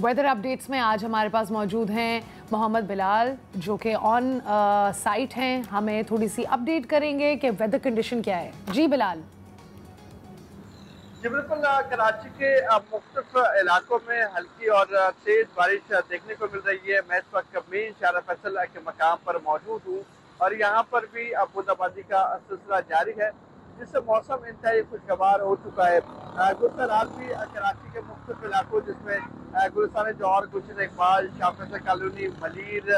Weather updates में आज हमारे पास मौजूद हैं मोहम्मद बिलाल, जो कि ऑन साइट हैं। हमें थोड़ी सी अपडेट करेंगे कि वेदर कंडीशन क्या है। जी बिलाल। जी बिल्कुल, कराची के मुख्तलिफ इलाकों में हल्की और तेज बारिश देखने को मिल रही है। मैं इस वक्त मेन शारा फैसल के मकाम पर मौजूद हूँ और यहाँ पर भी बूंदाबांदी का सिलसिला जारी है, जिससे मौसम इंतहाई खुशगवार हो चुका है। गुज़श्ता रात भी कराची के मुख्तलिफ इलाकों जिसमें गुलिस्तान जौहर, गुलशन इकबाल, शाह फैसल कॉलोनी, मलीर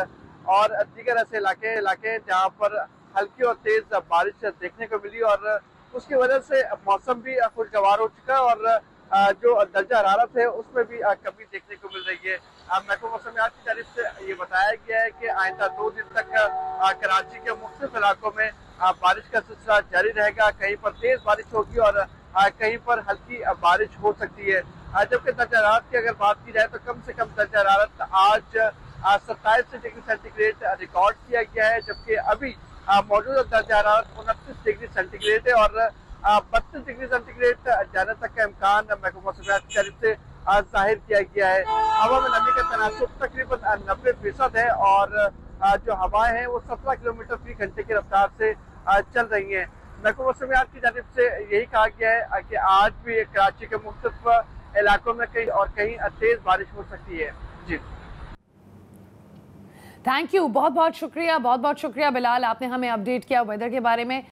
और दीगर ऐसे इलाके हैं जहाँ पर हल्की और तेज बारिश देखने को मिली और उसकी वजह से मौसम भी खुशगवार हो चुका है और जो दर्जा हरारत है उसमें भी कमी देखने को मिल रही है। महकमा मौसमियात की तरफ से ये बताया गया है कि आइंदा 2 दिन तक कराची के मुख्तलिफ इलाकों में बारिश का सिलसिला जारी रहेगा। कहीं पर तेज बारिश होगी और कहीं पर हल्की बारिश हो सकती है। जबकि दर्जा हरारत की अगर बात की जाए तो कम से कम दर्जा हरारत आज 27 डिग्री सेंटीग्रेड रिकॉर्ड किया गया है, जबकि अभी मौजूदा दर्जा हरारत 29 डिग्री सेंटीग्रेड है और 32 डिग्री सेंटीग्रेड जाने तक का इम्कान महकमा मौसमियात की तरफ से जाहिर किया गया है। हवा में नमी का तनासुब तकरीबन 90% है और जो हवाएं हैं वो 17 किलोमीटर फी घंटे की रफ्तार से चल रही हैं। महकमा मौसमियात की तरफ से यही कहा गया है कि आज भी कराची के मुख्तलिफ इलाकों में कहीं तेज बारिश हो सकती है। जी थैंक यू, बहुत बहुत शुक्रिया बिलाल, आपने हमें अपडेट किया वेदर के बारे में।